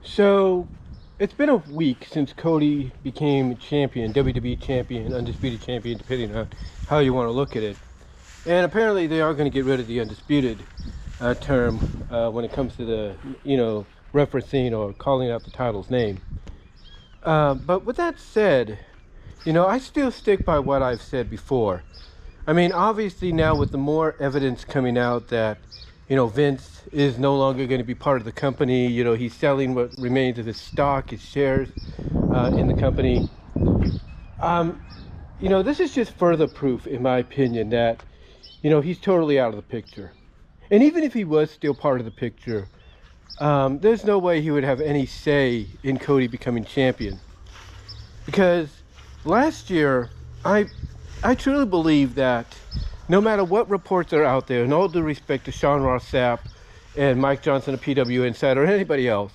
So, it's been a week since Cody became champion, WWE champion, undisputed champion, depending on how you want to look at it. And apparently they are going to get rid of the undisputed term when it comes to the, referencing or calling out the title's name. But with that said, I still stick by what I've said before. I mean, obviously now with the more evidence coming out that, Vince is no longer going to be part of the company. He's selling what remains of his stock, his shares in the company. This is just further proof, in my opinion, that, he's totally out of the picture. And even if he was still part of the picture, there's no way he would have any say in Cody becoming champion. Because last year, I truly believe that no matter what reports are out there, and all due respect to Sean Ross Sapp and Mike Johnson of PW Insider or anybody else,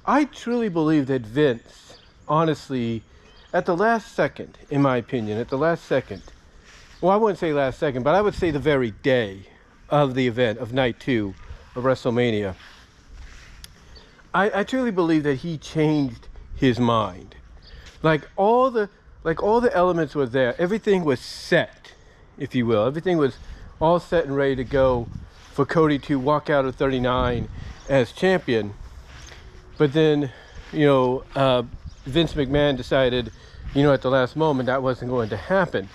I truly believe that Vince, honestly, at the last second, in my opinion, well, I wouldn't say last second, but I would say the very day of the event, of night 2 of WrestleMania, I truly believe that he changed his mind. Like all the elements were there. Everything was set, if you will. Everything was all set and ready to go for Cody to walk out of 39 as champion. But then, Vince McMahon decided, at the last moment that wasn't going to happen.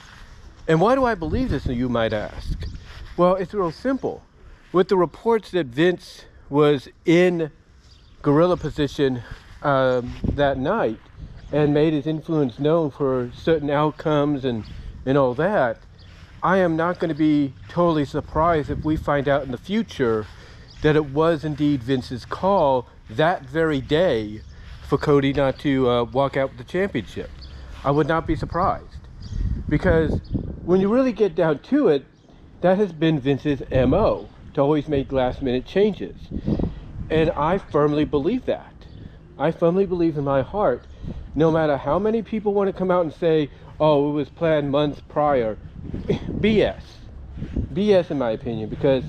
And why do I believe this, you might ask? Well, it's real simple. With the reports that Vince was in gorilla position that night and made his influence known for certain outcomes and all that, I am not going to be totally surprised if we find out in the future that it was indeed Vince's call that very day for Cody not to walk out with the championship. I would not be surprised, because when you really get down to it, that has been Vince's MO, to always make last minute changes. And I firmly believe that. I firmly believe in my heart, no matter how many people want to come out and say, oh, it was planned months prior, BS. BS in my opinion, because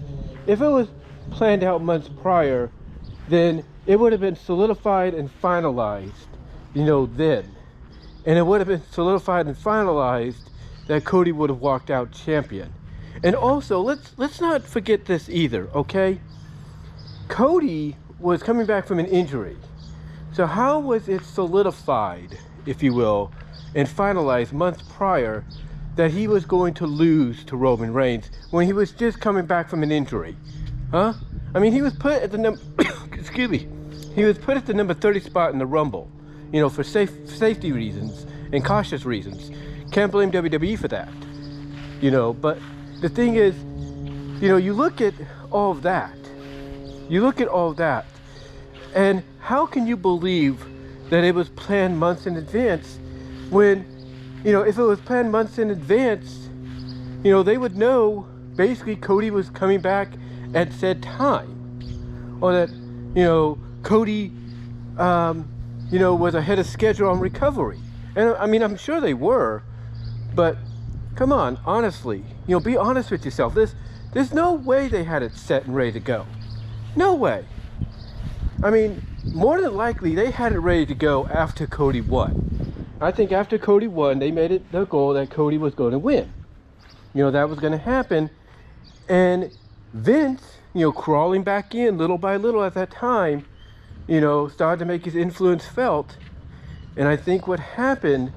if it was planned out months prior, then it would have been solidified and finalized, then. And it would have been solidified and finalized that Cody would have walked out champion. And also, let's not forget this either, okay? Cody was coming back from an injury. So how was it solidified, if you will, and finalized months prior that he was going to lose to Roman Reigns when he was just coming back from an injury? Huh? I mean, he was put at the he was put at the number 30 spot in the Rumble, for safety reasons and cautious reasons. Can't blame WWE for that. But the thing is, you look at all of that. And how can you believe that it was planned months in advance when, if it was planned months in advance, they would know basically Cody was coming back at said time, or that, Cody, was ahead of schedule on recovery. And I mean, I'm sure they were, but come on, honestly, be honest with yourself. There's no way they had it set and ready to go. No way. I mean, more than likely, they had it ready to go after Cody won. I think after Cody won, they made it their goal that Cody was going to win. That was going to happen. And Vince, crawling back in little by little at that time, started to make his influence felt. And I think what happened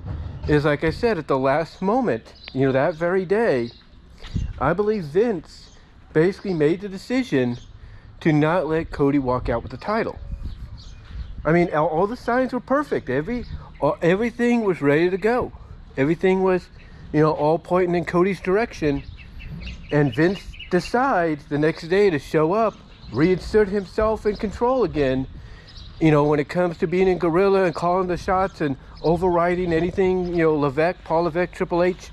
is, like I said, at the last moment, that very day, I believe Vince basically made the decision to not let Cody walk out with the title. I mean, all the signs were perfect. Everything was ready to go. Everything was, all pointing in Cody's direction. And Vince decides the next day to show up, reinsert himself in control again, when it comes to being in gorilla and calling the shots and overriding anything, Paul Levesque, Triple H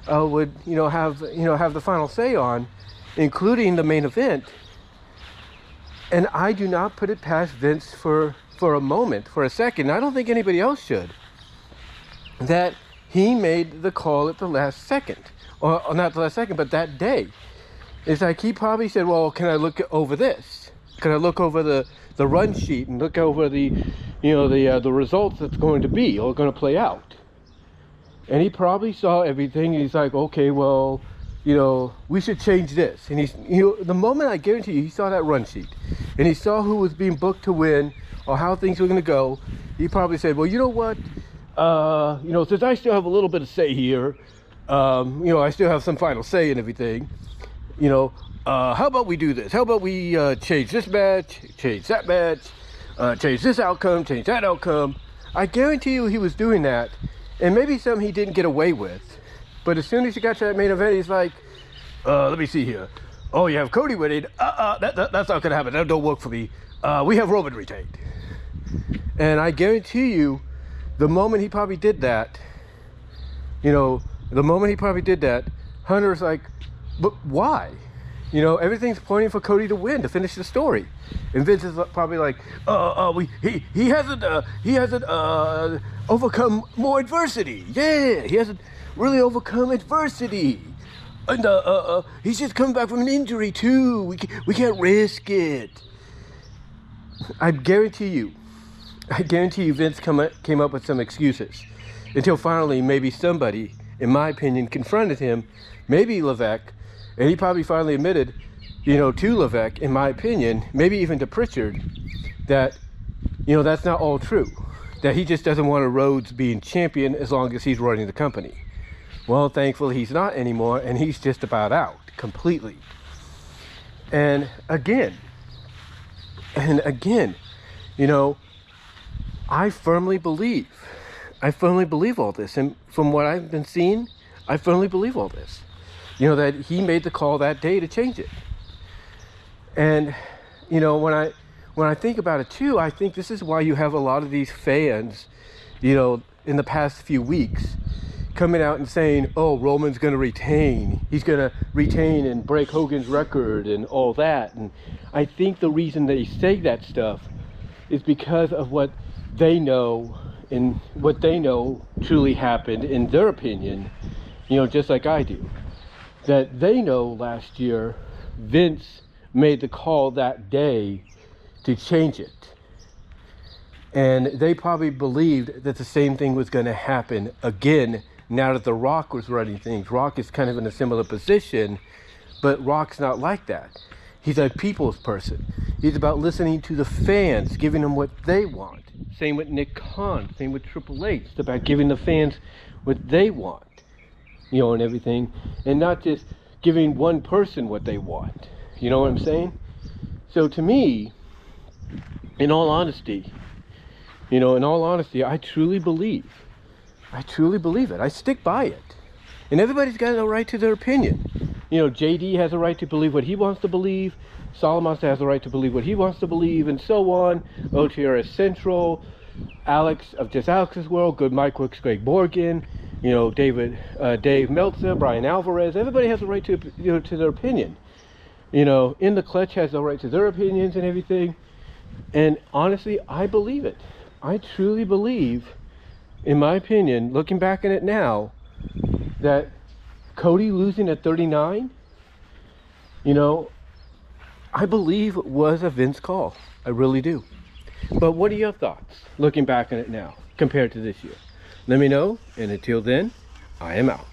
would, have the final say on, including the main event. And I do not put it past Vince for a moment, for a second. I don't think anybody else should. That he made the call at the last second. Or not the last second, but that day. It's like he probably said, well, can I look over this? Can I look over the run sheet and look over the, the results that's going to be or going to play out? And he probably saw everything. And he's like, okay, well, we should change this. And the moment, I guarantee you, he saw that run sheet and he saw who was being booked to win or how things were going to go. He probably said, well, you know what? Since I still have a little bit of say here, I still have some final say in everything. How about we do this? How about we change this match, change that match, change this outcome, change that outcome? I guarantee you he was doing that, and maybe something he didn't get away with. But as soon as he got to that main event, he's like, let me see here. Oh, you have Cody winning. That's not going to happen. That don't work for me. We have Roman retained. And I guarantee you, the moment he probably did that, Hunter's like, but why? Everything's pointing for Cody to win, to finish the story. And Vince is probably like, he hasn't overcome more adversity. Yeah, he hasn't really overcome adversity. And he's just coming back from an injury too. We can't risk it. I guarantee you, Vince came up with some excuses until finally maybe somebody, in my opinion, confronted him, maybe Levesque, and he probably finally admitted, to Levesque, in my opinion, maybe even to Pritchard, that, that's not all true. That he just doesn't want a Rhodes being champion as long as he's running the company. Well, thankfully he's not anymore, and he's just about out completely. And again, I firmly believe all this. And from what I've been seeing, I firmly believe all this. That he made the call that day to change it. And, when I think about it too, I think this is why you have a lot of these fans, in the past few weeks, coming out and saying, oh, Roman's going to retain. He's going to retain and break Hogan's record and all that. And I think the reason they say that stuff is because of what they know and what they know truly happened, in their opinion, just like I do. That they know last year Vince made the call that day to change it. And they probably believed that the same thing was going to happen again now that The Rock was running things. Rock is kind of in a similar position, but Rock's not like that. He's a people's person. He's about listening to the fans, giving them what they want. Same with Nick Khan, same with Triple H. It's about giving the fans what they want. And everything, and not just giving one person what they want. You know what I'm saying? So to me, in all honesty, I truly believe it. I stick by it. And everybody's got a right to their opinion. JD has a right to believe what he wants to believe. Solomon has a right to believe what he wants to believe, and so on. OTRS Central, Alex of Just Alex's World, Good Mike Wicks, Greg Morgan, Dave Meltzer, Brian Alvarez. Everybody has a right to, to their opinion. In the Clutch has a right to their opinions and everything. And honestly, I believe it. I truly believe, in my opinion, looking back at it now, that Cody losing at 39, I believe was a Vince call. I really do. But what are your thoughts looking back on it now compared to this year? Let me know, and until then, I am out.